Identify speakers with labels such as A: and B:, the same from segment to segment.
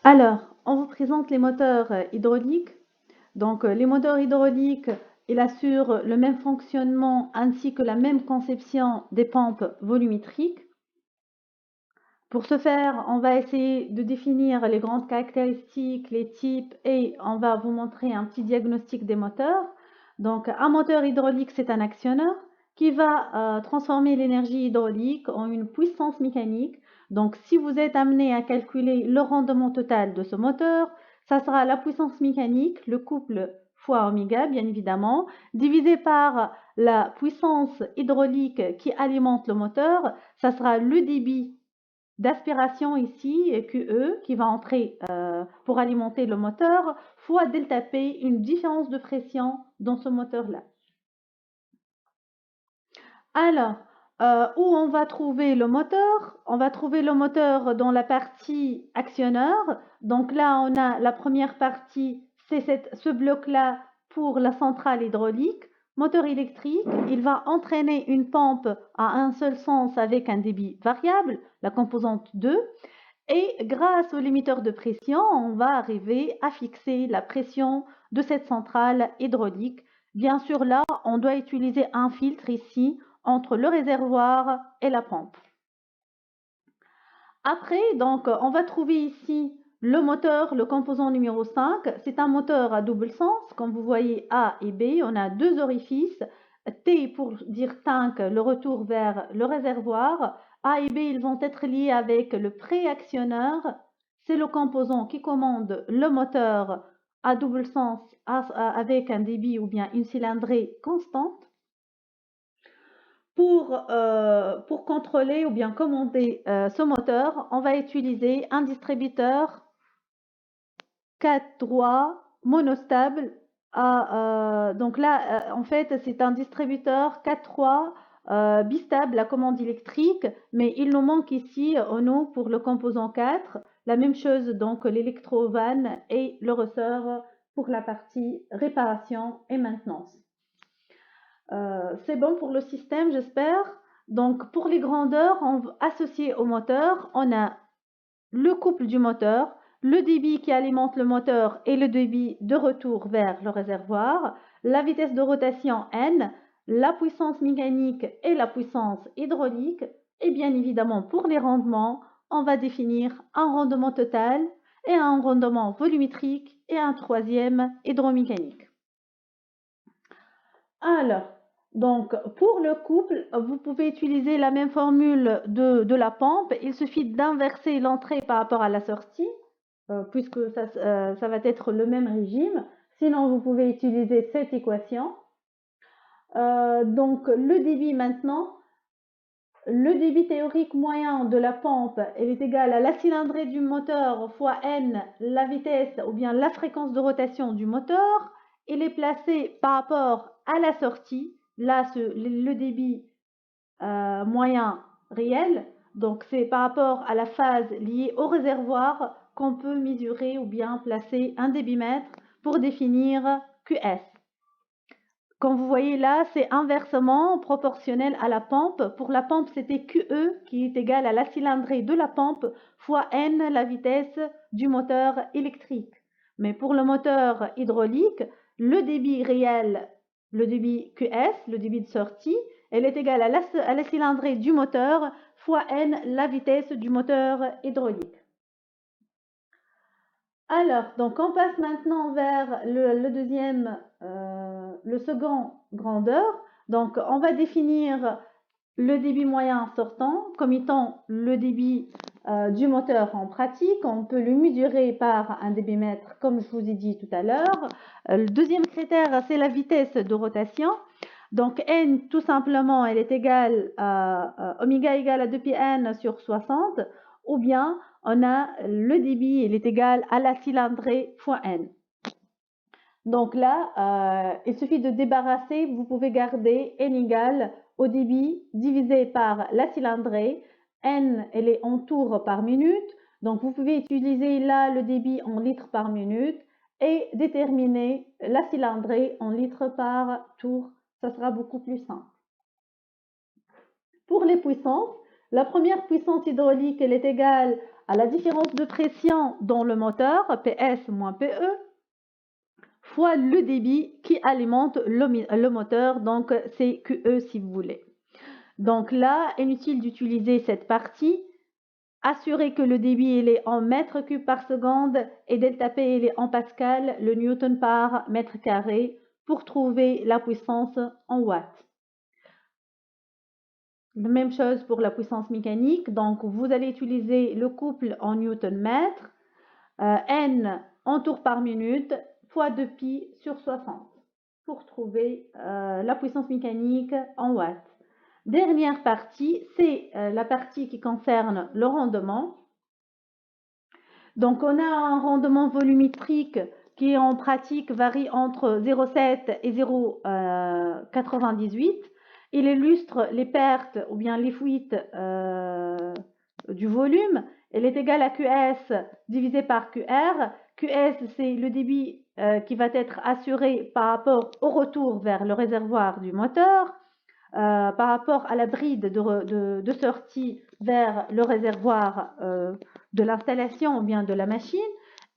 A: Alors, on vous présente les moteurs hydrauliques. Donc, les moteurs hydrauliques, ils assurent le même fonctionnement ainsi que la même conception des pompes volumétriques. Pour ce faire, on va essayer de définir les grandes caractéristiques, les types et on va vous montrer un petit diagnostic des moteurs. Donc, un moteur hydraulique, c'est un actionneur qui va transformer l'énergie hydraulique en une puissance mécanique. Donc, si vous êtes amené à calculer le rendement total de ce moteur, ça sera la puissance mécanique, le couple fois oméga, bien évidemment, divisé par la puissance hydraulique qui alimente le moteur, ça sera le débit d'aspiration ici, QE, qui va entrer pour alimenter le moteur, fois delta P, une différence de pression dans ce moteur-là. Alors, où on va trouver le moteur? On va trouver le moteur dans la partie actionneur. Donc là, on a la première partie, c'est ce bloc-là pour la centrale hydraulique. Moteur électrique, il va entraîner une pompe à un seul sens avec un débit variable, la composante 2. Et grâce au limiteur de pression, on va arriver à fixer la pression de cette centrale hydraulique. Bien sûr, là, on doit utiliser un filtre ici entre le réservoir et la pompe. Après, donc, on va trouver ici le moteur, le composant numéro 5. C'est un moteur à double sens. Comme vous voyez A et B, on a deux orifices. T pour dire tank, le retour vers le réservoir. A et B, ils vont être liés avec le préactionneur. C'est le composant qui commande le moteur à double sens avec un débit ou bien une cylindrée constante. Pour contrôler ou bien commander ce moteur, on va utiliser un distributeur 4 droits monostable. Donc là, en fait, c'est un distributeur 4-3 bistable à commande électrique, mais il nous manque ici, nous, pour le composant 4, la même chose, donc l'électrovan et le ressort pour la partie réparation et maintenance. C'est bon pour le système, j'espère. Donc, pour les grandeurs associées au moteur, on a le couple du moteur, le débit qui alimente le moteur et le débit de retour vers le réservoir, la vitesse de rotation N, la puissance mécanique et la puissance hydraulique. Et bien évidemment, pour les rendements, on va définir un rendement total et un rendement volumétrique et un troisième hydromécanique. Alors, donc, pour le couple, vous pouvez utiliser la même formule de la pompe. Il suffit d'inverser l'entrée par rapport à la sortie, puisque ça va être le même régime. Sinon, vous pouvez utiliser cette équation. Donc, le débit maintenant, le débit théorique moyen de la pompe, il est égal à la cylindrée du moteur fois N, la vitesse ou bien la fréquence de rotation du moteur. Il est placé par rapport à la sortie. Là, le débit moyen réel, donc c'est par rapport à la phase liée au réservoir qu'on peut mesurer ou bien placer un débitmètre pour définir QS. Comme vous voyez là, c'est inversement proportionnel à la pompe. Pour la pompe, c'était QE qui est égal à la cylindrée de la pompe fois N, la vitesse du moteur électrique. Mais pour le moteur hydraulique, le débit réel, le débit QS, le débit de sortie, elle est égale à la cylindrée du moteur fois N, la vitesse du moteur hydraulique. Alors, donc on passe maintenant vers le second grandeur. Donc, on va définir le débit moyen sortant comme étant le débit du moteur en pratique. On peut le mesurer par un débitmètre, comme je vous ai dit tout à l'heure. Le deuxième critère, c'est la vitesse de rotation. Donc, N, tout simplement, elle est égale à oméga égale à 2πn sur 60, ou bien on a le débit, il est égal à la cylindrée fois N. Donc là, il suffit de débarrasser, vous pouvez garder N égale au débit divisé par la cylindrée. N, elle est en tours par minute. Donc vous pouvez utiliser là le débit en litres par minute et déterminer la cylindrée en litres par tour. Ça sera beaucoup plus simple. Pour les puissances, la première puissance hydraulique, elle est égale à la différence de pression dans le moteur, PS moins PE, fois le débit qui alimente le moteur, donc c'est QE si vous voulez. Donc là, inutile d'utiliser cette partie. Assurez que le débit il est en mètres cubes par seconde et delta P il est en pascal, le newton par mètre carré, pour trouver la puissance en watts. La même chose pour la puissance mécanique. Donc, vous allez utiliser le couple en newton-mètre, N en tours par minute, fois 2pi sur 60, pour trouver la puissance mécanique en watts. Dernière partie, c'est la partie qui concerne le rendement. Donc, on a un rendement volumétrique qui en pratique varie entre 0,7 et 0,98. Il illustre les pertes ou bien les fuites du volume. Elle est égale à QS divisé par QR. QS, c'est le débit qui va être assuré par rapport au retour vers le réservoir du moteur, par rapport à la bride de sortie vers le réservoir de l'installation ou bien de la machine.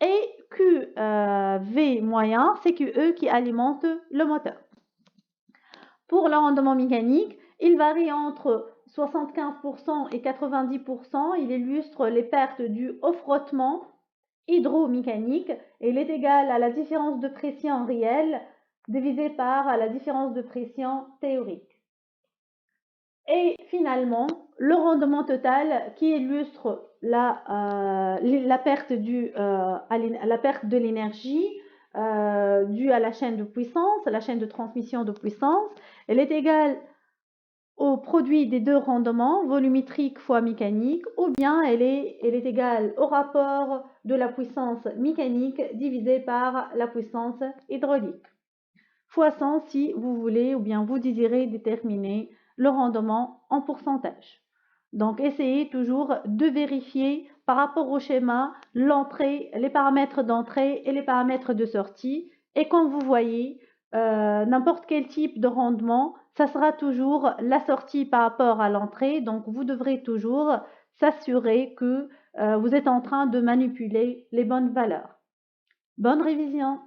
A: Et QV moyen, c'est QE qui alimente le moteur. Pour le rendement mécanique, il varie entre 75% et 90%. Il illustre les pertes dues au frottement hydromécanique et il est égal à la différence de pression réelle divisée par la différence de pression théorique. Et finalement, le rendement total qui illustre la perte de l'énergie due à la chaîne de puissance, à la chaîne de transmission de puissance. Elle est égale au produit des deux rendements, volumétrique fois mécanique, ou bien elle est égale au rapport de la puissance mécanique divisé par la puissance hydraulique. Fois 100 si vous voulez ou bien vous désirez déterminer le rendement en pourcentage. Donc, essayez toujours de vérifier par rapport au schéma l'entrée, les paramètres d'entrée et les paramètres de sortie. Et quand vous voyez n'importe quel type de rendement, ça sera toujours la sortie par rapport à l'entrée. Donc, vous devrez toujours s'assurer que vous êtes en train de manipuler les bonnes valeurs. Bonne révision!